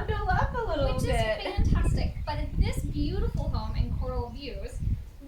bundle up a little Which bit. is fantastic. But at this beautiful home in Coral Views,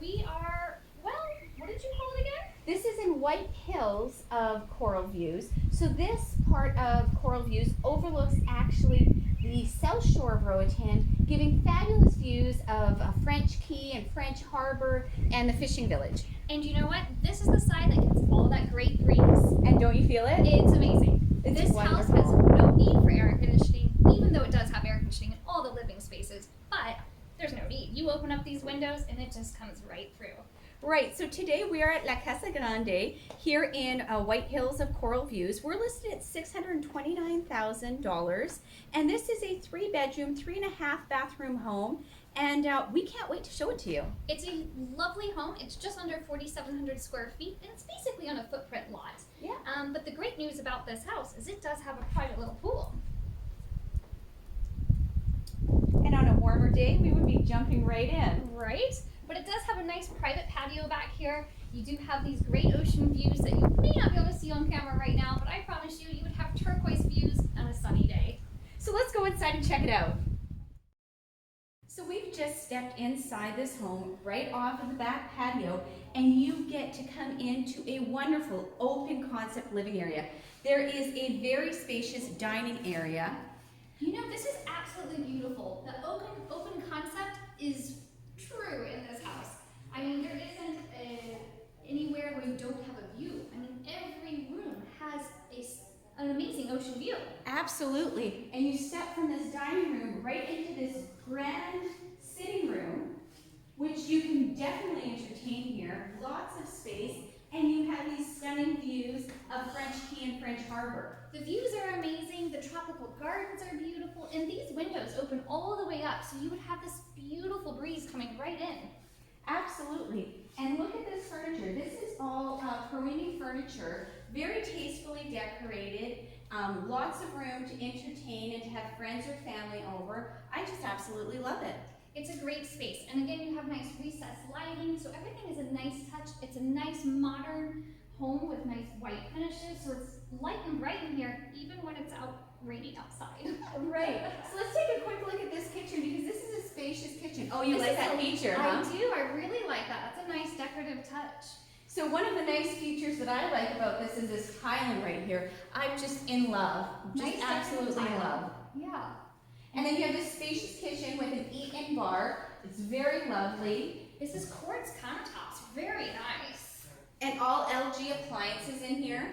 we are, well, what did you call it again? This is in White Hills of Coral Views. So this part of Coral Views overlooks actually the Southshore of Roatan, giving fabulous views of French Quay and French Harbor and the fishing village. And you know what? This is the side that gets all that great breeze. And don't you feel it? It's amazing. It's This house has wonderful. no need for air conditioning, even though it does have air conditioning in all the living spaces. But there's no need. You open up these windows and it just comes right through. Right, so today we are at La Casa Grande here in White Hills of Coral Views. We're listed at $629,000, and this is a 3-bedroom, 3.5 bathroom home, and we can't wait to show it to you. It's a lovely home. It's just under 4,700 square feet, and it's basically on a footprint lot. Yeah. But the great news about this house is it does have a private little pool. And on a warmer day, we would be jumping right in. Right? But it does have a nice private patio back here. You do have these great ocean views that you may not be able to see on camera right now, but I promise you, you would have turquoise views on a sunny day. So let's go inside and check it out. So we've just stepped inside this home right off of the back patio, and you get to come into a wonderful open concept living area. There is a very spacious dining area. You know, this is absolutely beautiful. The open concept is true in this house. I mean, there isn't anywhere where you don't have a view. I mean, every room has an amazing ocean view. Absolutely. And you step from this dining room right into this grand sitting room, which you can definitely entertain here. Lots of space. And you have these stunning views of French Quay and French Harbor. The views are amazing, the tropical gardens are beautiful, and these windows open all the way up, so you would have this beautiful breeze coming right in. Absolutely. And look at this furniture. This is all Peruvian furniture, very tastefully decorated, lots of room to entertain and to have friends or family over. I just absolutely love it. It's a great space, and again, you have nice recessed lighting, so everything is a nice touch. It's a nice modern home with nice white finishes, so it's light and bright in here, even when it's raining outside. Right. So let's take a quick look at this kitchen, because this is a spacious kitchen. Oh, you like that feature, huh? I do. I really like that. That's a nice decorative touch. So one of the nice features that I like about this is this island right here. I'm just in love. Just Nice absolutely in love. Yeah. And then you have this spacious kitchen with an eat-in bar. It's very lovely. This is quartz countertops. Very nice. And all LG appliances in here.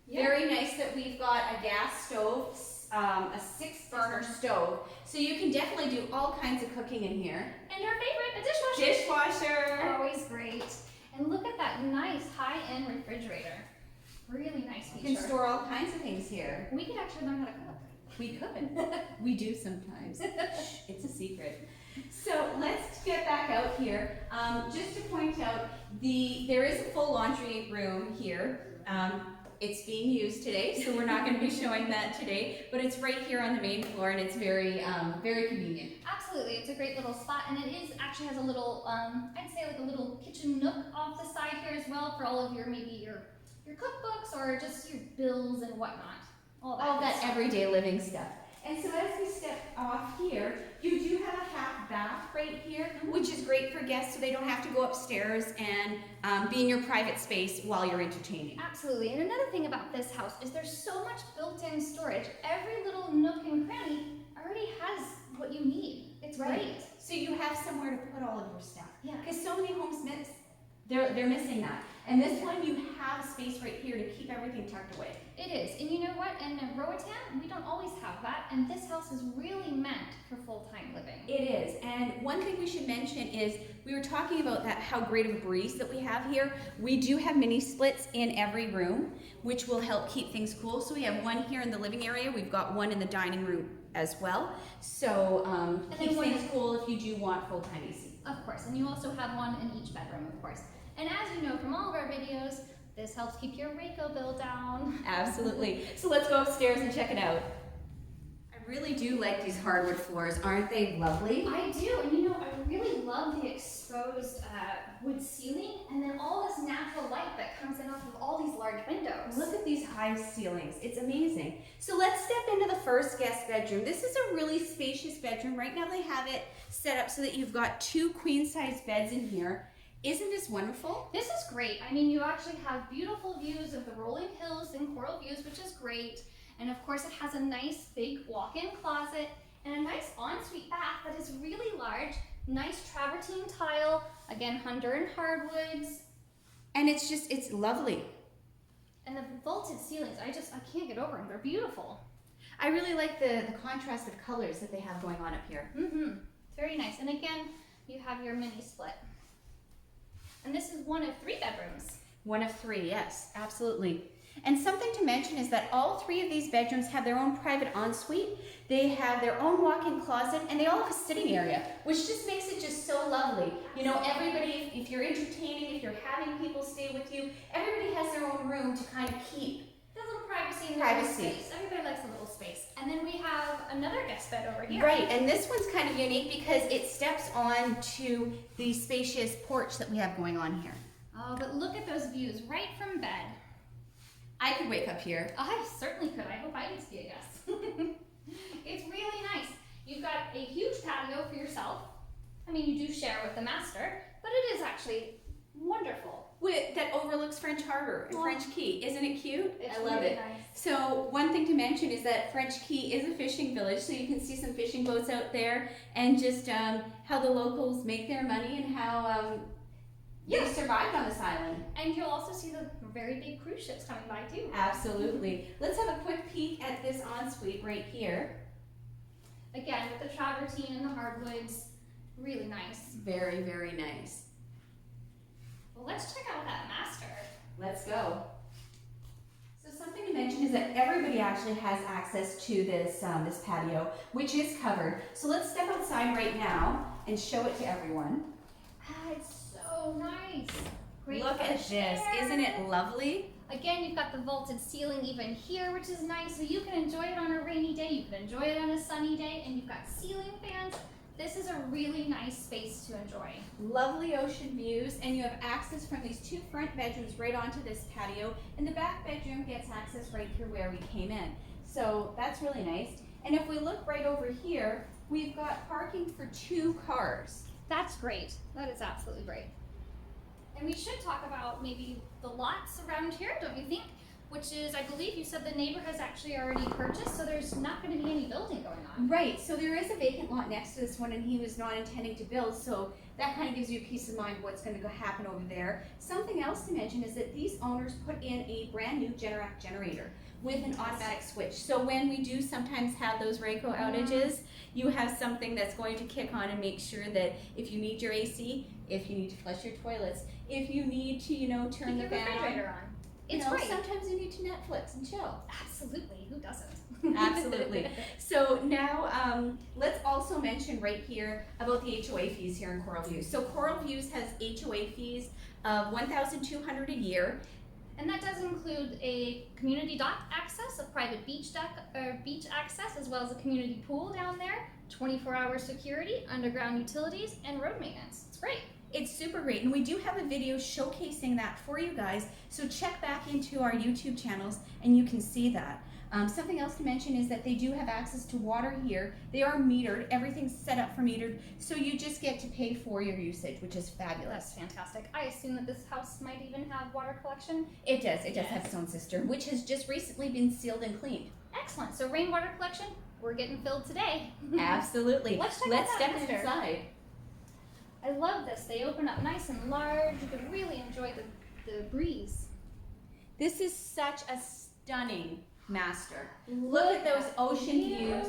Yeah. Very nice that we've got a gas stove, a 6-burner stove. So you can definitely do all kinds of cooking in here. And our favorite, a dishwasher. Dishwasher. Always great. And look at that nice high-end refrigerator. Really nice feature. You can store all kinds of things here. We could actually learn how to cook. We could. We do sometimes. Shh, it's a secret. So let's get back out here. Just to point out, there is a full laundry room here. It's being used today, so we're not going to be showing that today, but it's right here on the main floor, and it's very, very convenient. Absolutely, it's a great little spot, and it actually has a little, I'd say like a little kitchen nook off the side here as well for all of your your cookbooks or just your bills and whatnot. All that Everyday living stuff. And so as we step off here, you do have a half bath right here, which is great for guests so they don't have to go upstairs and be in your private space while you're entertaining. Absolutely. And another thing about this house is there's so much built-in storage. Every little nook and cranny already has what you need. It's great. So you have somewhere to put all of your stuff. Yeah. Because so many homes they're missing that. And this one, you have a space right here to keep everything tucked away. It is. And you know what? In Roatan, we don't always have that. And this house is really meant for full-time living. It is. And one thing we should mention is we were talking about how great of a breeze that we have here. We do have mini splits in every room, which will help keep things cool. So we have one here in the living area. We've got one in the dining room as well. So keep things cool if you do want full-time AC. Of course. And you also have one in each bedroom, of course. And as you know from all of our videos, this helps keep your RACO bill down. Absolutely. So let's go upstairs and check it out. I really do like these hardwood floors. Aren't they lovely? I do. And you know, I really love the exposed wood ceiling, and then all this natural light that comes in off of all these large windows. Look at these high ceilings. It's amazing. So let's step into the first guest bedroom. This is a really spacious bedroom. Right now they have it set up so that you've got 2 queen-size beds in here. Isn't this wonderful? This is great. I mean, you actually have beautiful views of the rolling hills and coral views, which is great. And of course, it has a nice big walk-in closet and a nice ensuite bath that is really large. Nice travertine tile, again, Honduran hardwoods. And it's lovely. And the vaulted ceilings, I can't get over them. They're beautiful. I really like the contrast of colors that they have going on up here. Mm-hmm. It's very nice. And again, you have your mini split. And this is one of 3 bedrooms. One of 3, yes, absolutely. And something to mention is that all 3 of these bedrooms have their own private ensuite. They have their own walk-in closet, and they all have a sitting area, which just makes it just so lovely. You know, everybody, if you're entertaining, if you're having people stay with you, everybody has their own room to kind of keep a little privacy in their own space. Everybody likes a little space. And then we have another guest bed over here. Right, and this one's kind of unique because it steps on to the spacious porch that we have going on here. Oh, but look at those views right from bed. I could wake up here. I certainly could. I hope I get to be a guest. It's really nice. You've got a huge patio for yourself. I mean, you do share with the master, but it is actually wonderful. That overlooks French Harbor and French Quay. Isn't it cute? It's I love really it. nice. So one thing to mention is that French Quay is a fishing village, so you can see some fishing boats out there and just how the locals make their money and how they survived on this island. And you'll also see the very big cruise ships coming by too. Absolutely. Let's have a quick peek at this ensuite right here. Again, with the travertine and the hardwoods, really nice. Very, very nice. Well, let's check out that master. Let's go. So something to mention is that everybody actually has access to this this patio, which is covered. So let's step outside right now and show it to everyone. Ah, it's so nice. Great Look at this. air. Isn't it lovely? Again, you've got the vaulted ceiling even here, which is nice. So you can enjoy it on a rainy day, you can enjoy it on a sunny day, and you've got ceiling fans. This is a really nice space to enjoy. Lovely ocean views, and you have access from these 2 front bedrooms right onto this patio, and the back bedroom gets access right through where we came in. So that's really nice. And if we look right over here, we've got parking for 2 cars. That's great. That is absolutely great. And we should talk about maybe the lots around here, don't you think? Which is, I believe you said the neighbor has actually already purchased, so there's not going to be any building going on. Right, so there is a vacant lot next to this one, and he was not intending to build, so that kind of gives you peace of mind what's going to happen over there. Something else to mention is that these owners put in a brand new Generac generator with an automatic switch. So when we do sometimes have those Rayco outages, you have something that's going to kick on and make sure that if you need your AC, if you need to flush your toilets, if you need to, you know, turn the fan refrigerator on. It's you know, great. sometimes you need to Netflix and chill. Absolutely. Who doesn't? Absolutely. So now let's also mention right here about the HOA fees here in Coral Views. So Coral Views has HOA fees of $1,200 a year. And that does include a community dock access, a private beach deck or beach access, as well as a community pool down there, 24-hour security, underground utilities, and road maintenance. It's great. It's super great, and we do have a video showcasing that for you guys, so check back into our YouTube channels and you can see that. Something else to mention is that they do have access to water here. They are metered, everything's set up for metered, so you just get to pay for your usage, which is fabulous. That's fantastic. I assume that this house might even have water collection. It does have its own cistern, which has just recently been sealed and cleaned. Excellent, so rainwater collection, we're getting filled today. Absolutely. Let's check out Let's that step master. inside. I love this. They open up nice and large. You can really enjoy the breeze. This is such a stunning master. Look at those ocean views.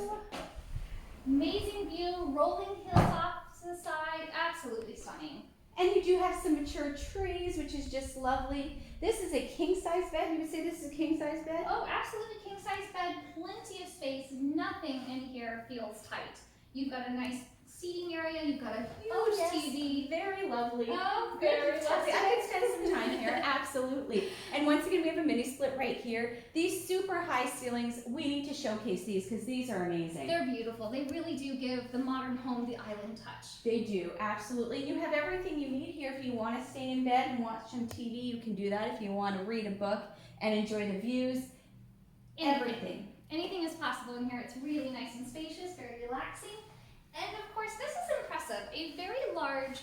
Amazing view, rolling hills off to the side, absolutely stunning. And you do have some mature trees, which is just lovely. This is a king-size bed. You would say this is a king-size bed? Oh, absolutely king-size bed, plenty of space, nothing in here feels tight. You've got a nice seating area. You've got a Oh, huge yes. TV. Very lovely. Oh, Very good. lovely. I could spend some time here, absolutely. And once again, we have a mini split right here. These super high ceilings, we need to showcase these because these are amazing. They're beautiful. They really do give the modern home the island touch. They do, absolutely. You have everything you need here. If you want to stay in bed and watch some TV, you can do that. If you want to read a book and enjoy the views, everything. Anything is possible in here. It's really nice and spacious, very relaxing. And of course, this is impressive. A very large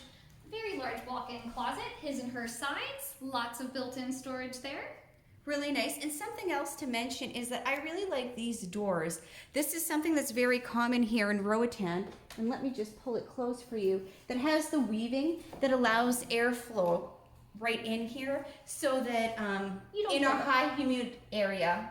walk-in closet, his and her sides. Lots of built-in storage there. Really nice. And something else to mention is that I really like these doors. This is something that's very common here in Roatan. And let me just pull it close for you. That has the weaving that allows airflow right in here so that in our high humid area,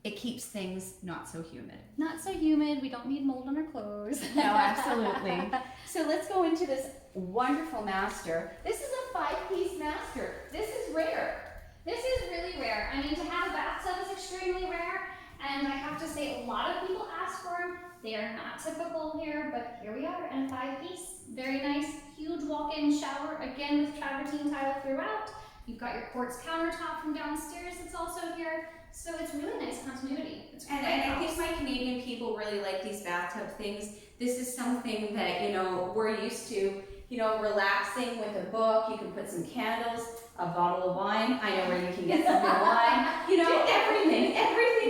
it keeps things not so humid. Not so humid. We don't need mold on our clothes. No, absolutely. So let's go into this wonderful master. This is a 5-piece master. This is rare. This is really rare. I mean, to have a bathtub is extremely rare, and I have to say a lot of people ask for them. They are not typical here, but here we are in a 5-piece. Very nice, huge walk-in shower, again with travertine tile throughout. You've got your quartz countertop from downstairs that's also here. So it's really nice continuity. It's and I think my Canadian people really like these bathtub things. This is something that, you know, we're used to, you know, relaxing with a book. You can put some candles, a bottle of wine. I know where you can get some good wine. You know, everything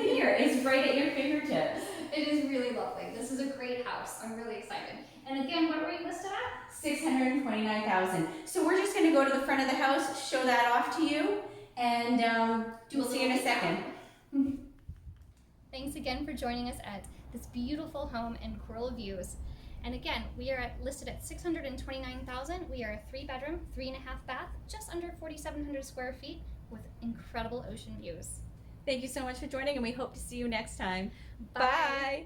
here is right at your fingertips. It is really lovely. This is a great house. I'm really excited. And again, what were you listed at? $629,000. So we're just going to go to the front of the house, show that off to you, and we'll see you in a second. Thanks again for joining us at this beautiful home in Coral Views. And again, we are listed at $629,000. We are a 3-bedroom, 3.5 bath, just under 4,700 square feet with incredible ocean views. Thank you so much for joining, and we hope to see you next time. Bye. Bye.